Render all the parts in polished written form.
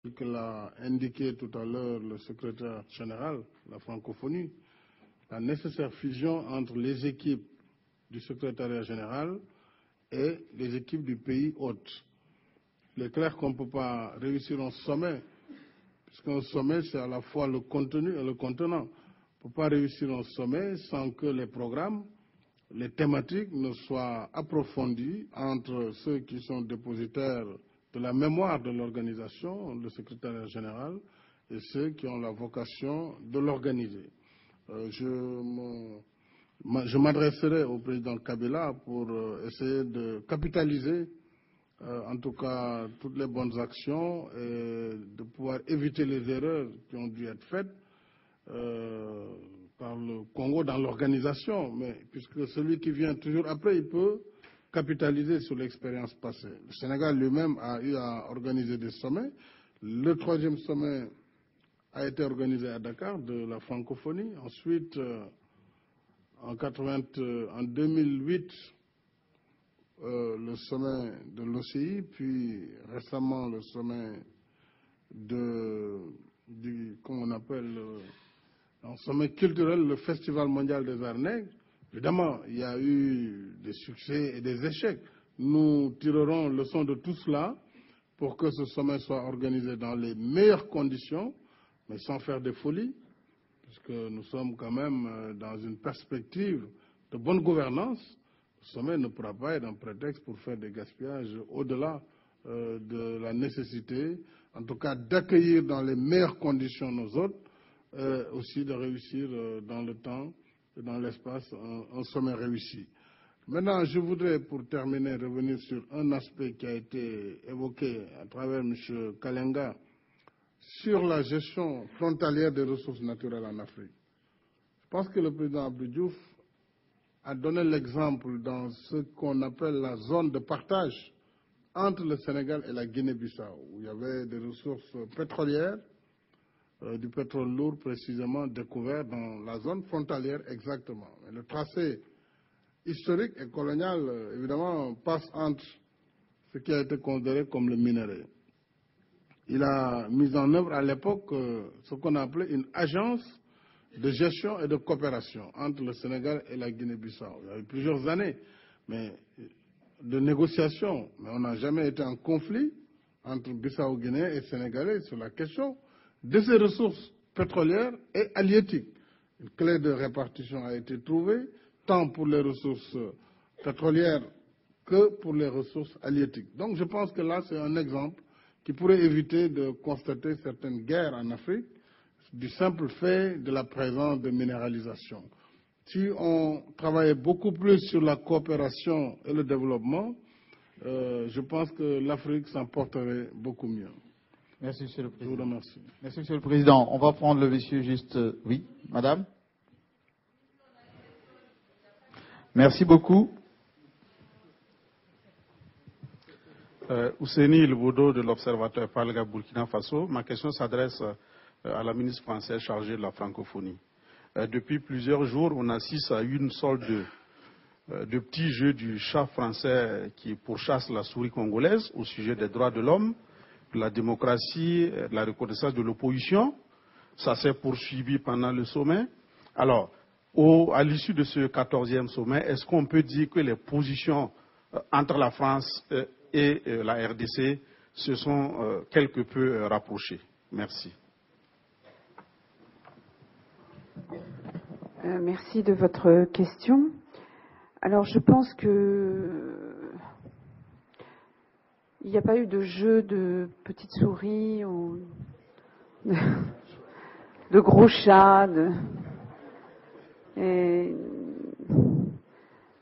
que l'a indiqué tout à l'heure le secrétaire général, la francophonie, la nécessaire fusion entre les équipes du secrétariat général et les équipes du pays hôte. Il est clair qu'on ne peut pas réussir un sommet, puisqu'un sommet, c'est à la fois le contenu et le contenant. On ne peut pas réussir un sommet sans que les programmes, les thématiques ne soient approfondies entre ceux qui sont dépositaires de la mémoire de l'organisation, le secrétariat général, et ceux qui ont la vocation de l'organiser. Je m'adresserai au président Kabila pour essayer de capitaliser, en tout cas, toutes les bonnes actions et de pouvoir éviter les erreurs qui ont dû être faites par le Congo dans l'organisation. Mais puisque celui qui vient toujours après, il peut capitaliser sur l'expérience passée. Le Sénégal lui-même a eu à organiser des sommets. Le 3e sommet a été organisé à Dakar de la francophonie. Ensuite, en 2008, le sommet de l'OCI, puis récemment le sommet comment on appelle, un sommet culturel, le Festival mondial des arts nègres. Évidemment, il y a eu des succès et des échecs. Nous tirerons leçon de tout cela pour que ce sommet soit organisé dans les meilleures conditions, mais sans faire de folie, puisque nous sommes quand même dans une perspective de bonne gouvernance. Le sommet ne pourra pas être un prétexte pour faire des gaspillages au-delà de la nécessité, en tout cas d'accueillir dans les meilleures conditions nos hôtes, aussi de réussir dans le temps et dans l'espace un sommet réussi. Maintenant, je voudrais, pour terminer, revenir sur un aspect qui a été évoqué à travers M. Kalenga sur la gestion frontalière des ressources naturelles en Afrique. Je pense que le président Abdou Diouf a donné l'exemple dans ce qu'on appelle la zone de partage entre le Sénégal et la Guinée-Bissau, où il y avait des ressources pétrolières, du pétrole lourd précisément découvert dans la zone frontalière exactement. Mais le tracé historique et colonial, évidemment, passe entre ce qui a été considéré comme le minerai. Il a mis en œuvre à l'époque ce qu'on appelait une agence de gestion et de coopération entre le Sénégal et la Guinée-Bissau. Il y a eu plusieurs années de négociations, mais on n'a jamais été en conflit entre Bissau-Guinéens et Sénégalais sur la question de ces ressources pétrolières et halieutiques. Une clé de répartition a été trouvée, tant pour les ressources pétrolières que pour les ressources halieutiques. Donc je pense que là, c'est un exemple qui pourrait éviter de constater certaines guerres en Afrique du simple fait de la présence de minéralisation. Si on travaillait beaucoup plus sur la coopération et le développement, je pense que l'Afrique s'en porterait beaucoup mieux. Merci, Monsieur le Président. Je vous remercie. Merci, Monsieur le Président. On va prendre le monsieur juste... Oui, Madame. Merci beaucoup. Ousseini Ilboudo de l'Observateur Palga Burkina Faso. Ma question s'adresse à la ministre française chargée de la francophonie. Depuis plusieurs jours, on assiste à une sorte de petit jeu du chat français qui pourchasse la souris congolaise au sujet des droits de l'homme, de la démocratie, de la reconnaissance de l'opposition. Ça s'est poursuivi pendant le sommet. Alors, à l'issue de ce 14e sommet, est-ce qu'on peut dire que les positions entre la France et la RDC se sont quelque peu rapprochées? Merci. Merci de votre question. Alors, je pense que il n'y a pas eu de jeu de petites souris ou de gros chats.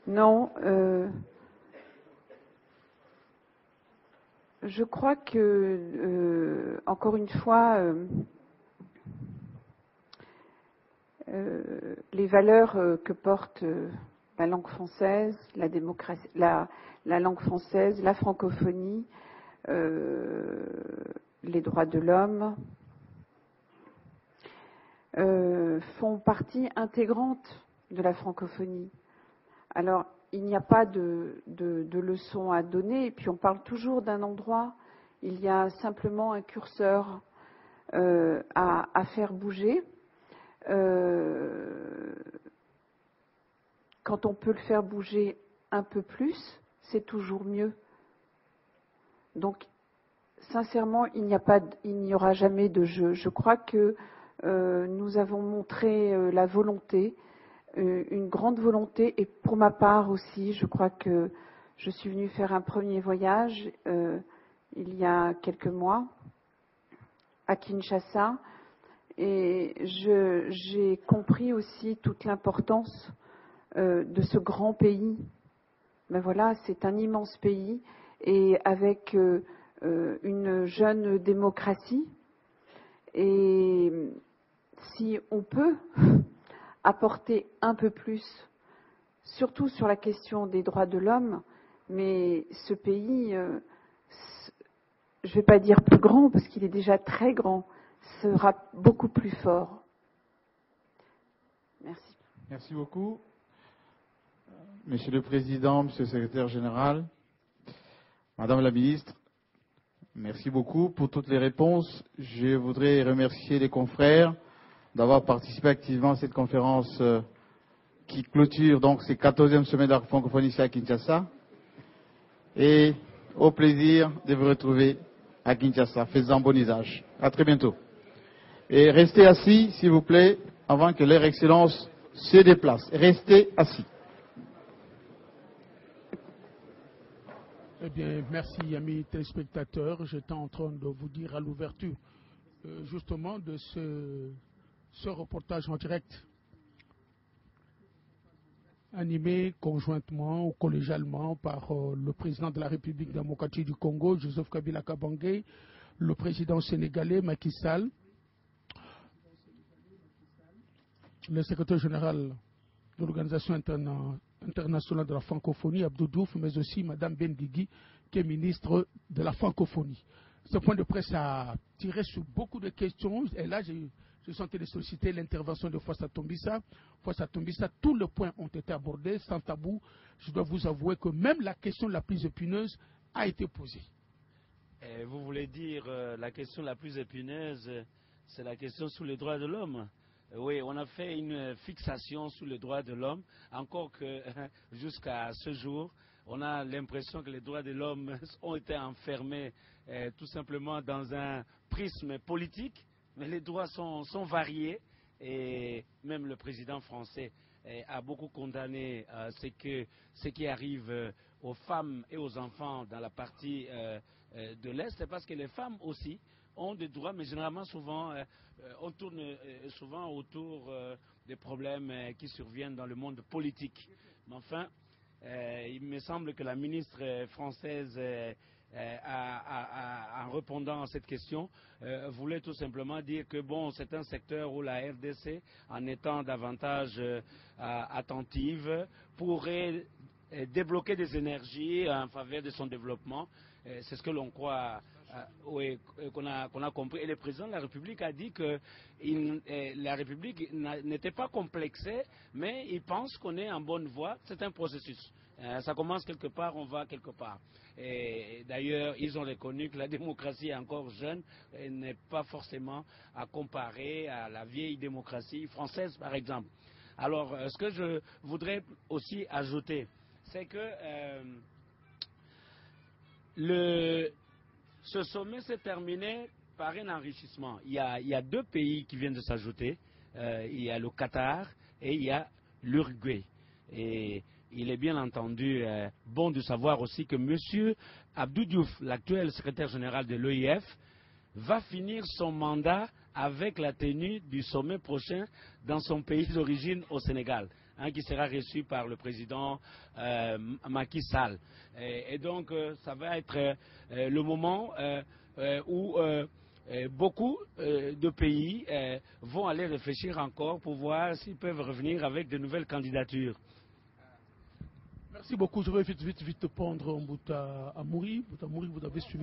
Non. Je crois que, encore une fois, les valeurs que porte la langue française, la démocratie, la langue française, la francophonie, les droits de l'homme, font partie intégrante de la francophonie. Alors, il n'y a pas de leçon à donner, et puis on parle toujours d'un endroit, Il y a simplement un curseur à faire bouger. Quand on peut le faire bouger un peu plus, c'est toujours mieux. Donc, sincèrement, il n'y aura jamais de jeu. Je crois que nous avons montré la volonté, une grande volonté, et pour ma part aussi, je crois que je suis venue faire un premier voyage il y a quelques mois à Kinshasa, et j'ai compris aussi toute l'importance de ce grand pays. Ben voilà, c'est un immense pays, et avec une jeune démocratie. Et si on peut apporter un peu plus, surtout sur la question des droits de l'homme, mais ce pays, je ne vais pas dire plus grand, parce qu'il est déjà très grand, sera beaucoup plus fort. Merci. Merci beaucoup. Monsieur le Président, Monsieur le Secrétaire Général, Madame la Ministre, merci beaucoup pour toutes les réponses. Je voudrais remercier les confrères d'avoir participé activement à cette conférence qui clôture donc ces 14e semaines de la francophonie ici à Kinshasa. Et au plaisir de vous retrouver à Kinshasa. Faites-en bon usage. À très bientôt. Et restez assis, s'il vous plaît, avant que leur Excellence se déplace. Restez assis. Eh bien, merci, amis téléspectateurs. J'étais en train de vous dire à l'ouverture, justement, de ce reportage en direct, animé conjointement ou collégialement par le président de la République démocratique du Congo, Joseph Kabila Kabange, le président sénégalais, Macky Sall, le secrétaire général de l'Organisation internationale de la francophonie, Abdou Diouf, mais aussi Mme Benguigui, qui est ministre de la francophonie. Ce point de presse a tiré sur beaucoup de questions, et là, je sentais de solliciter l'intervention de Fossa Tombissa. Fossa Tombissa, tous les points ont été abordés, sans tabou. Je dois vous avouer que même la question la plus épineuse a été posée. Vous voulez dire la question la plus épineuse, c'est la question sur les droits de l'homme. Oui, on a fait une fixation sur les droits de l'homme, encore que jusqu'à ce jour, on a l'impression que les droits de l'homme ont été enfermés tout simplement dans un prisme politique, mais les droits sont variés, et même le président français a beaucoup condamné ce qui arrive aux femmes et aux enfants dans la partie de l'Est, c'est parce que les femmes aussi ont des droits, mais généralement on tourne souvent autour des problèmes qui surviennent dans le monde politique. Mais enfin, il me semble que la ministre française, en répondant à cette question, voulait tout simplement dire que bon, c'est un secteur où la RDC, en étant davantage attentive, pourrait débloquer des énergies en faveur de son développement. C'est ce que l'on croit, qu'on a compris. Et le président de la République a dit que la République n'était pas complexée, mais il pense qu'on est en bonne voie. C'est un processus. Ça commence quelque part, on va quelque part. Et d'ailleurs, ils ont reconnu que la démocratie est encore jeune et n'est pas forcément à comparer à la vieille démocratie française, par exemple. Alors, ce que je voudrais aussi ajouter, c'est que ce sommet s'est terminé par un enrichissement. Il y a deux pays qui viennent de s'ajouter. Il y a le Qatar et il y a l'Uruguay. Et il est bien entendu bon de savoir aussi que M. Abdou Diouf, l'actuel secrétaire général de l'OIF, va finir son mandat avec la tenue du sommet prochain dans son pays d'origine au Sénégal, qui sera reçu par le président Macky Sall. Et donc, ça va être le moment où beaucoup de pays vont aller réfléchir encore pour voir s'ils peuvent revenir avec de nouvelles candidatures. Merci beaucoup. Je vais vite prendre un bout à Mouri. Vous avez suivi.